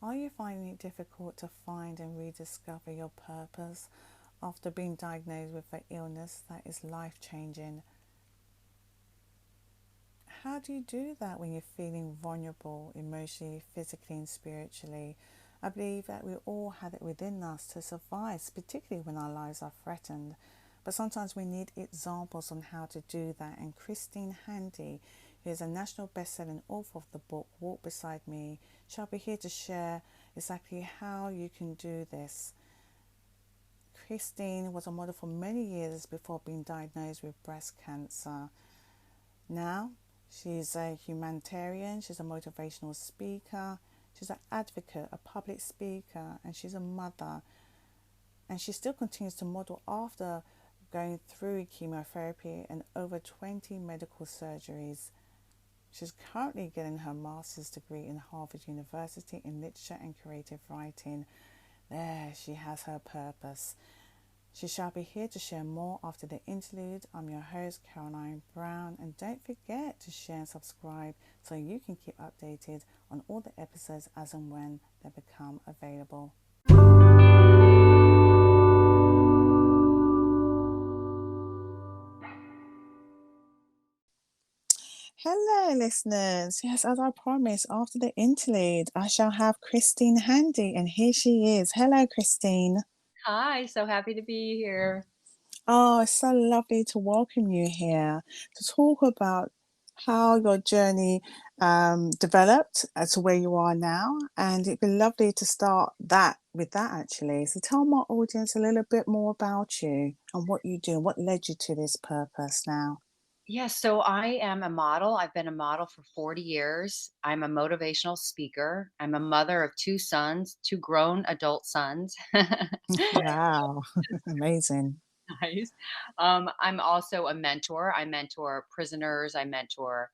Are you finding it difficult to find and rediscover your purpose after being diagnosed with an illness that is life changing? How do you do that when you're feeling vulnerable emotionally, physically, and spiritually? I believe that we all have it within us to survive, particularly when our lives are threatened. But sometimes we need examples on how to do that. And Christine Handy, who is a national best-selling author of the book Walk Beside Me, shall be here to share exactly how you can do this. Christine was a model for many years before being diagnosed with breast cancer. Now, she's a humanitarian, she's a motivational speaker, she's an advocate, a public speaker, and she's a mother. And she still continues to model after going through chemotherapy and over 20 medical surgeries. She's currently getting her master's degree in Harvard University in literature and creative writing. There, she has her purpose. She shall be here to share more after the interlude. I'm your host, Caroline Brown, and don't forget to share and subscribe so you can keep updated on all the episodes as and when they become available. Hello, listeners. Yes, as I promised, after the interlude, I shall have Christine Handy, and here she is. Hello, Christine. Hi, so happy to be here. Oh, it's so lovely to welcome you here to talk about how your journey developed to where you are now. And it'd be lovely to start that with that actually. So tell my audience a little bit more about you and what you do and what led you to this purpose now. Yes, so I am a model. I've been a model for 40 years. I'm a motivational speaker. I'm a mother of two sons, two grown adult sons. Wow, amazing. Nice. I'm also a mentor. I mentor prisoners. I mentor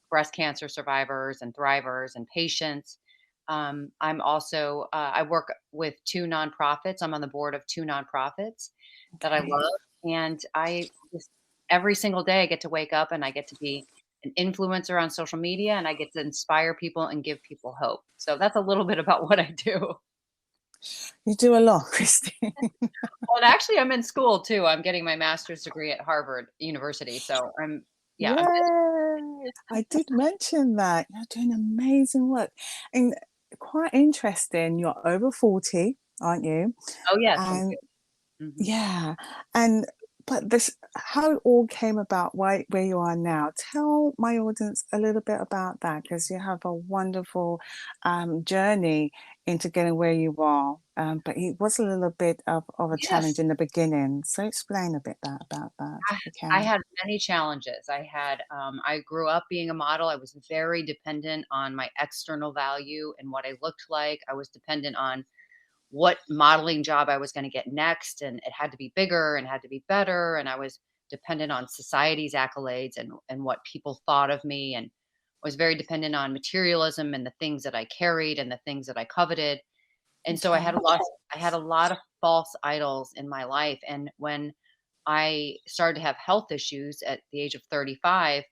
breast cancer survivors and thrivers and patients. I'm also I work with two nonprofits. I'm on the board of two nonprofits that I Okay. love, and I just every single day I get to wake up and I get to be an influencer on social media, and I get to inspire people and give people hope. So that's a little bit about what I do. You do a lot, Christine. Well, and actually, I'm in school too. I'm getting my master's degree at Harvard University, so yeah, I'm busy. Yay! I did mention that. You're doing amazing work. And quite interesting, you're over 40, aren't you? Oh yes, thank And you. Mhm. yeah, and but this how it all came about where you are now. Tell my audience a little bit about that because you have a wonderful journey into getting where you are. But it was a little bit of a challenge Yes. in the beginning. So explain a bit about that, I if you I can. had many challenges. I grew up being a model. I was very dependent on my external value and what I looked like. I was dependent on what modeling job I was going to get next, and it had to be bigger and had to be better. And I was dependent on society's accolades and what people thought of me, and was very dependent on materialism and the things that I carried and the things that I coveted. And so Okay. I had a lot of false idols in my life. And when I started to have health issues at the age of 35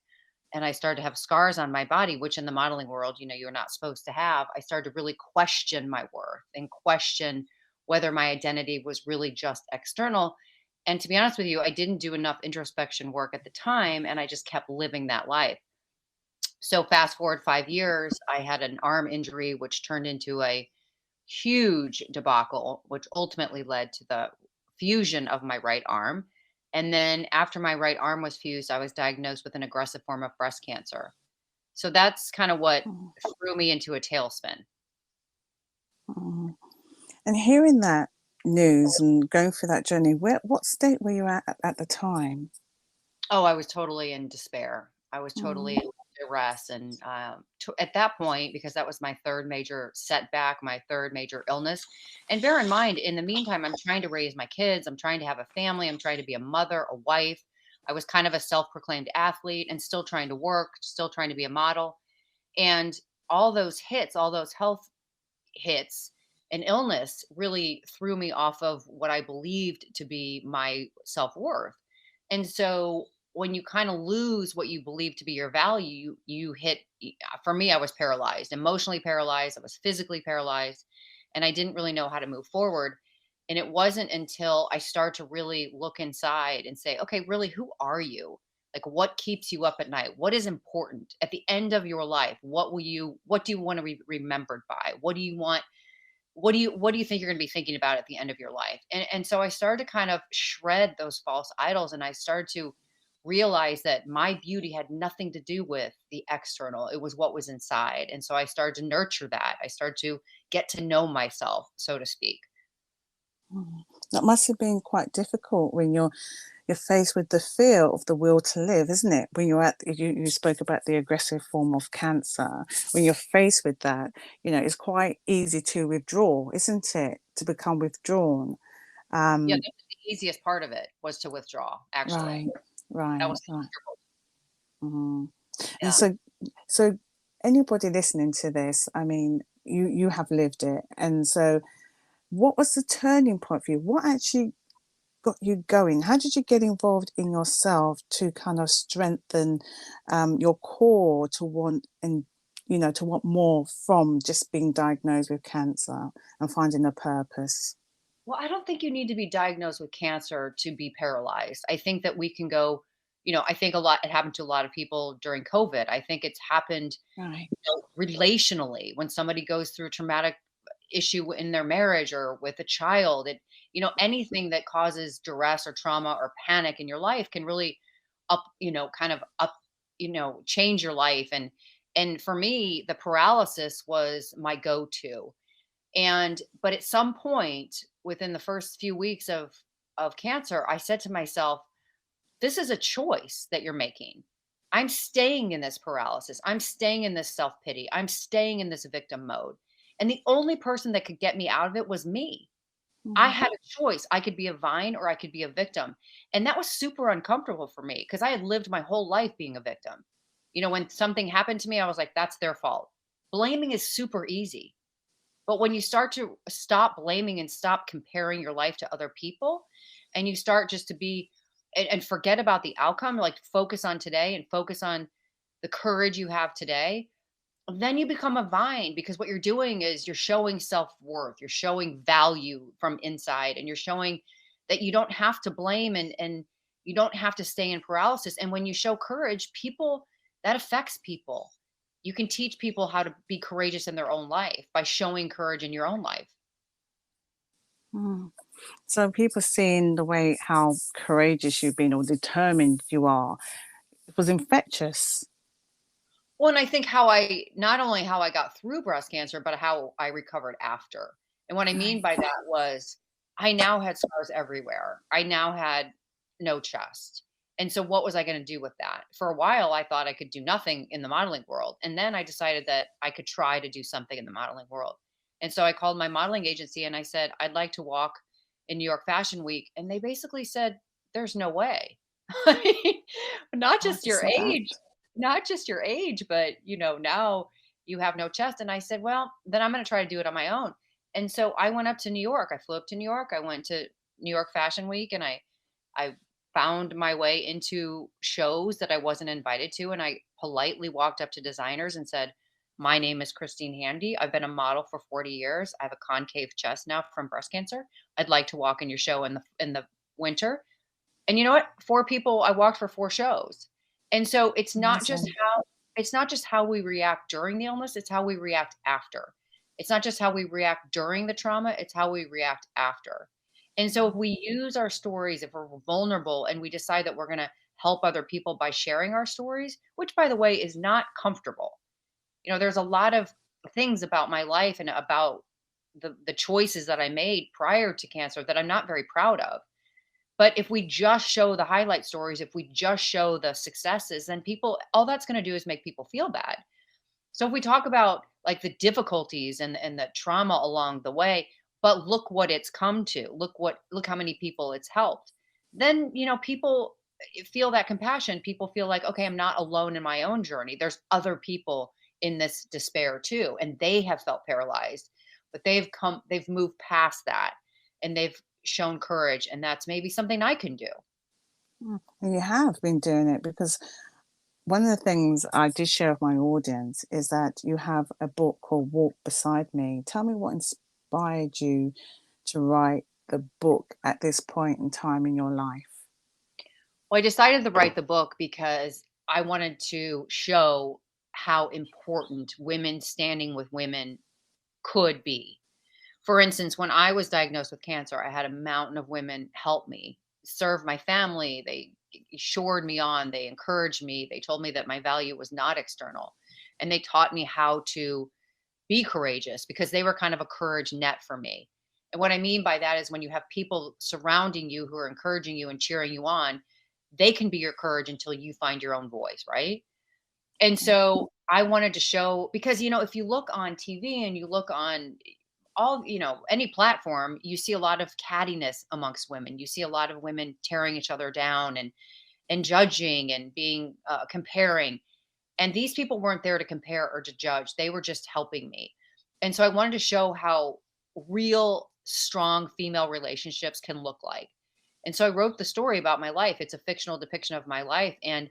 and I started to have scars on my body, which in the modeling world, you're not supposed to have. I started to really question my worth and question whether my identity was really just external. And to be honest with you, I didn't do enough introspection work at the time and I just kept living that life. So fast forward 5 years, I had an arm injury, which turned into a huge debacle, which ultimately led to the fusion of my right arm. And then after my right arm was fused, I was diagnosed with an aggressive form of breast cancer. So that's kind of what Mm, threw me into a tailspin. mm. And hearing that news and going through that journey, what state were you at the time? Oh, I was totally in despair. I was totally Mm, in duress. And at that point, because that was my third major setback, my third major illness. And bear in mind, in the meantime, I'm trying to raise my kids. I'm trying to have a family. I'm trying to be a mother, a wife. I was kind of a self proclaimed athlete and still trying to work, still trying to be a model. And all those hits, all those health hits and illness really threw me off of what I believed to be my self worth. And so when you kind of lose what you believe to be your value, you hit for me, I was paralyzed, emotionally paralyzed, I was physically paralyzed, and I didn't really know how to move forward. And it wasn't until I start to really look inside and say, okay, really, who are you? Like, what keeps you up at night? What is important at the end of your life? What do you want to be remembered by? What do you think you're going to be thinking about at the end of your life? And so I started to kind of shred those false idols, and I started to realize that my beauty had nothing to do with the external. It was what was inside. And so I started to nurture that. I started to get to know myself, so to speak. Mm. That must have been quite difficult when you're faced with the fear of the will to live, isn't it? When you're you spoke about the aggressive form of cancer. When you're faced with that, it's quite easy to withdraw, isn't it? To become withdrawn. Yeah, Um, that was the easiest part of it, was to withdraw, actually. right, That right, was right. comfortable. Mhm. And Yeah. so anybody listening to this, I mean, you have lived it, and so what was the turning point for you? What actually got you going? How did you get involved in yourself to kind of strengthen your core to want and to want more from just being diagnosed with cancer and finding a purpose? Well, I don't think you need to be diagnosed with cancer to be paralyzed. I think that we can go, I think it happened to a lot of people during COVID. I think it's happened, Right. relationally, when somebody goes through a traumatic issue in their marriage or with a child. Anything that causes duress or trauma or panic in your life can really kind of change your life. And for me, the paralysis was my go-to. But at some point within the first few weeks of cancer, I said to myself, this is a choice that you're making. I'm staying in this paralysis. I'm staying in this self-pity. I'm staying in this victim mode. And the only person that could get me out of it was me. I Mhm. had a choice. I could be a vine or I could be a victim. And that was super uncomfortable for me because I had lived my whole life being a victim. When something happened to me, I was like, that's their fault. Blaming is super easy. But when you start to stop blaming and stop comparing your life to other people, and you start just to be and forget about the outcome, like focus on today and focus on the courage you have today, then you become a vine, because what you're doing is you're showing self-worth, you're showing value from inside, and you're showing that you don't have to blame, and you don't have to stay in paralysis. And when you show courage, people that affects people. You can teach people how to be courageous in their own life by showing courage in your own life. Mm. So people seeing the way how courageous you've been or determined you are, it was infectious. Well, and I think how I not only how I got through breast cancer, but how I recovered after. And what I mean Right. by that was I now had scars everywhere. I now had no chest. And so what was I going to do with that? For a while, I thought I could do nothing in the modeling world. And then I decided that I could try to do something in the modeling world. And so I called my modeling agency and I said, I'd like to walk in New York Fashion Week. And they basically said, there's no way. Not Hard just to your say that. age, not just your age, but, now you have no chest. And I said, well, then I'm going to try to do it on my own. And so I went up to New York. I flew up to New York. I went to New York Fashion Week, and I found my way into shows that I wasn't invited to. And I politely walked up to designers and said, my name is Christine Handy. I've been a model for 40 years. I have a concave chest now from breast cancer. I'd like to walk in your show in the winter. And you know what? 4 people, I walked for 4 shows. And so Amazing. it's not just how we react during the illness, it's how we react after. It's not just how we react during the trauma, it's how we react after. And so if we use our stories, if we're vulnerable and we decide that we're gonna help other people by sharing our stories, which, by the way, is not comfortable. There's a lot of things about my life and about the choices that I made prior to cancer that I'm not very proud of. But if we just show the highlight stories, if we just show the successes, then people all that's gonna do is make people feel bad. So if we talk about, like, the difficulties and the trauma along the way, but look what it's come to, look how many people it's helped, then, people feel that compassion. People feel like, "Okay, I'm not alone in my own journey. There's other people in this despair too, and they have felt paralyzed, but they've moved past that, and they've shown courage, and that's maybe something I can do." And you have been doing it because one of the things I did share with my audience is that you have a book called Walk Beside Me. Tell me what inspired you to write the book at this point in time in your life. Well, I decided to write the book because I wanted to show how important women standing with women could be. For instance, when I was diagnosed with cancer, I had a mountain of women help me serve my family. They shored me on, they encouraged me, they told me that my value was not external. And they taught me how to be courageous because they were kind of a courage net for me. And what I mean by that is when you have people surrounding you who are encouraging you and cheering you on, they can be your courage until you find your own voice, right? And Yeah. so I wanted to show because if you look on TV and you look on any platform, you see a lot of cattiness amongst women. You see a lot of women tearing each other down and judging and being comparing. And these people weren't there to compare or to judge. They were just helping me. And so I wanted to show how real strong female relationships can look like. And so I wrote the story about my life. It's a fictional depiction of my life. And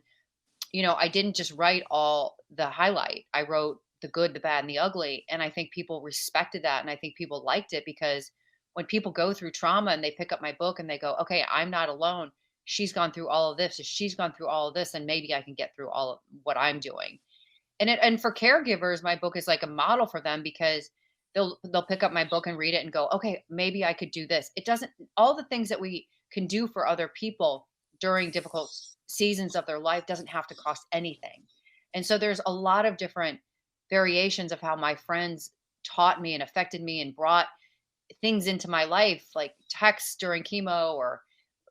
I didn't just write all the highlight. I wrote the good, the bad, and the ugly. And I think people respected that. And I think people liked it because when people go through trauma and they pick up my book and they go, okay, I'm not alone. She's gone through all of this. If she's gone through all of this, and maybe I can get through all of what I'm doing. And for caregivers, my book is like a model for them because they'll pick up my book and read it and go, okay, maybe I could do this. It doesn't all the things that we can do for other people during difficult seasons of their life doesn't have to cost anything. And so there's a lot of different variations of how my friends taught me and affected me and brought things into my life, like texts during chemo or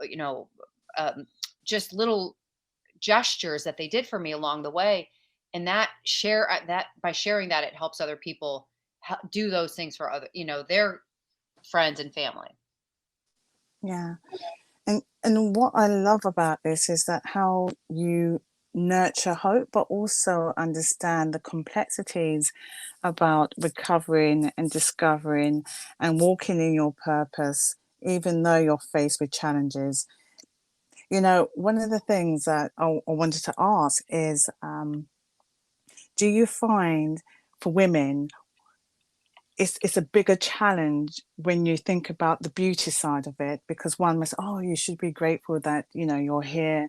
you know, um, just little gestures that they did for me along the way. And that by sharing that, it helps other people do those things for their friends and family. Yeah. And what I love about this is that how you nurture hope, but also understand the complexities about recovering and discovering and walking in your purpose, even though you're faced with challenges. One of the things that I wanted to ask is, do you find for women it's a bigger challenge when you think about the beauty side of it, because one must, oh, you should be grateful that you're here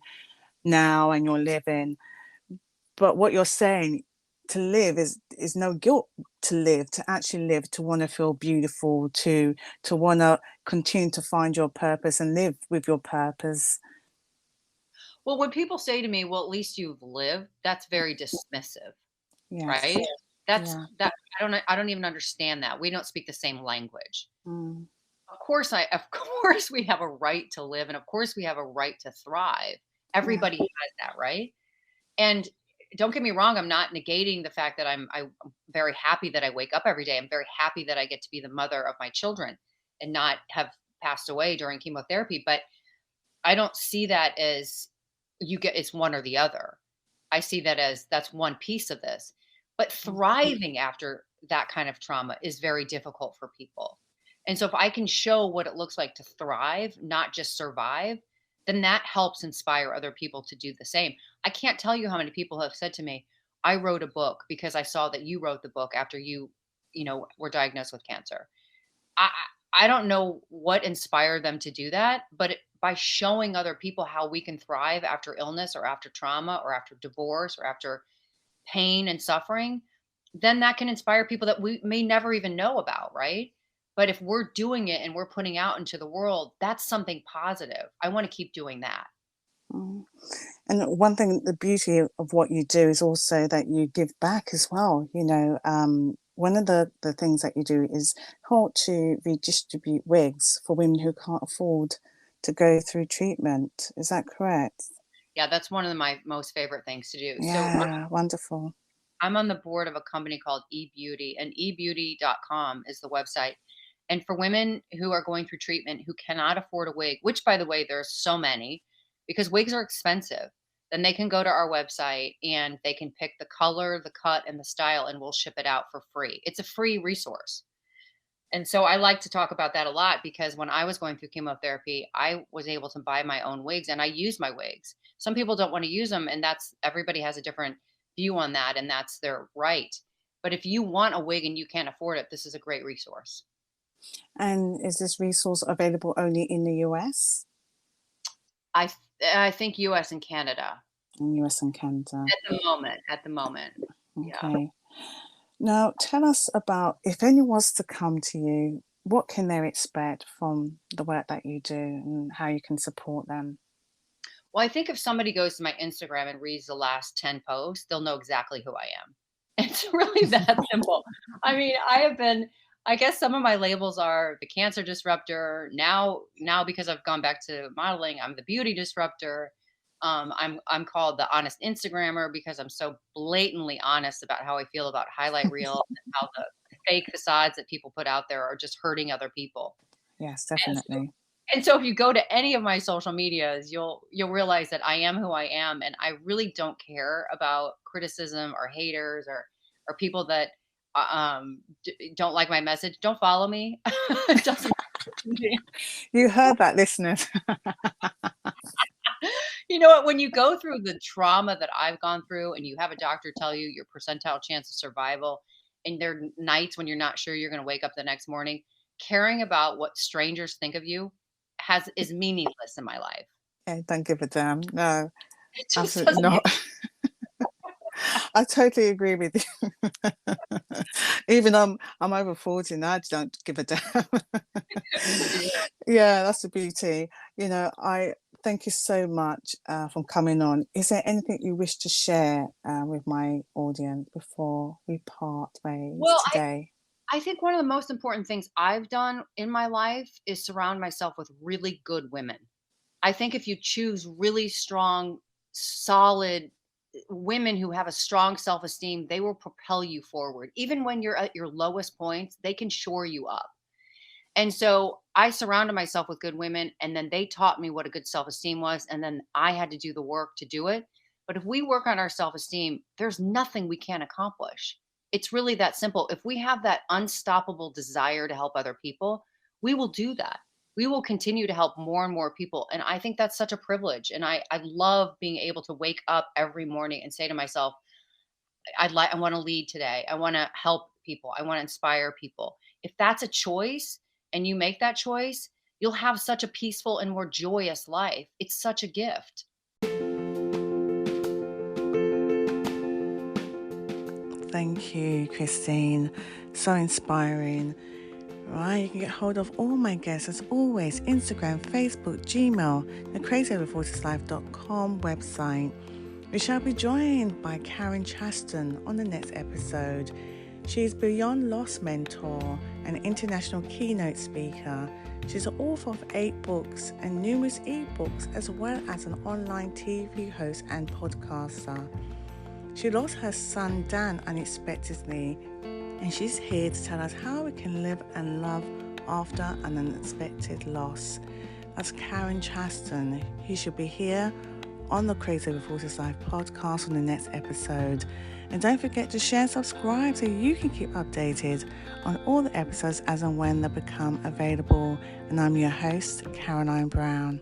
now and you're living. But what you're saying, to live is no guilt, to live, to actually live, to want to feel beautiful, to want to continue to find your purpose and live with your purpose. Well, when people say to me, "Well, at least you've lived," that's very dismissive, Yes. right? That's Yeah. that I don't even understand that. We don't speak the same language. Mm. Of course we have a right to live and of course we have a right to thrive. Yeah. Everybody has that, right? And don't get me wrong, I'm not negating the fact that I'm very happy that I wake up every day. I'm very happy that I get to be the mother of my children and not have passed away during chemotherapy, but I don't see that as it's one or the other. I see that as that's one piece of this. But thriving after that kind of trauma is very difficult for people. And so if I can show what it looks like to thrive, not just survive, then that helps inspire other people to do the same. I can't tell you how many people have said to me, "I wrote a book because I saw that you wrote the book after were diagnosed with cancer." I don't know what inspired them to do that, but by showing other people how we can thrive after illness or after trauma or after divorce or after pain and suffering, then that can inspire people that we may never even know about, right? But if we're doing it and we're putting out into the world, that's something positive. I want to keep doing that. Mm. And one thing, the beauty of what you do is also that you give back as well. One of the things that you do is help to redistribute wigs for women who can't afford to go through treatment. Is that correct? Yeah, that's one of my most favorite things to do. So Yeah, wonderful. I'm on the board of a company called eBeauty, and ebeauty.com is the website. And for women who are going through treatment who cannot afford a wig, which by the way, there's so many because wigs are expensive, then they can go to our website and they can pick the color, the cut, and the style, and we'll ship it out for free. It's a free resource. And so I like to talk about that a lot because when I was going through chemotherapy, I was able to buy my own wigs and I use my wigs. Some people don't want to use them, and that's everybody has a different view on that, and that's their right. But if you want a wig and you can't afford it, this is a great resource. And is this resource available only in the US? I think US and Canada In US and Canada. at the moment. Yeah. Okay. Now, tell us about if anyone was to come to you, what can they expect from the work that you do and how you can support them? Well, I think if somebody goes to my Instagram and reads the last 10 posts, they'll know exactly who I am. It's really that simple. I mean, I guess some of my labels are the cancer disruptor. Now because I've gone back to modeling, I'm the beauty disruptor. I'm called the honest Instagrammer because I'm so blatantly honest about how I feel about highlight reels and how the fake facades that people put out there are just hurting other people. Yes, And so definitely. and so if you go to any of my social medias, you'll realize that I am who I am, and I really don't care about criticism or haters or people that don't like my message. Don't follow me. It doesn't. You heard that, listeners. You know what? When you go through the trauma that I've gone through, and you have a doctor tell you your percentile chance of survival, and there are nights when you're not sure you're going to wake up the next morning, caring about what strangers think of you has is meaningless in my life. Yeah, don't give a damn. No, It just absolutely doesn't. not. I totally agree with you. Even though I'm over 40 now, I don't give a damn. Yeah, that's the beauty. I thank you so much for coming on. Is there anything you wish to share with my audience before we part ways Well, today? I think one of the most important things I've done in my life is surround myself with really good women. I think if you choose really strong, solid women who have a strong self esteem, they will propel you forward. Even when you're at your lowest points, they can shore you up. And so I surrounded myself with good women, and then they taught me what a good self esteem was. And then I had to do the work to do it. But if we work on our self esteem, there's nothing we can't accomplish. It's really that simple. If we have that unstoppable desire to help other people, we will do that. We will continue to help more and more people. And I think that's such a privilege. And I love being able to wake up every morning and say to myself, I want to lead today. I want to help people. I want to inspire people. If that's a choice and you make that choice, you'll have such a peaceful and more joyous life. It's such a gift. Thank you, Christine. So inspiring. Right, you can get hold of all my guests as always, Instagram, Facebook, Gmail, the crazyoverfortislife.com website. We shall be joined by Karen Chaston on the next episode. She is Beyond Loss mentor and international keynote speaker. She's the author of 8 books and numerous ebooks, as well as an online TV host and podcaster. She lost her son Dan unexpectedly, and she's here to tell us how we can live and love after an unexpected loss. That's Karen Chaston. He should be here on the Crazy Over 40 Life podcast on the next episode. And don't forget to share and subscribe so you can keep updated on all the episodes as and when they become available. And I'm your host, Caroline Brown.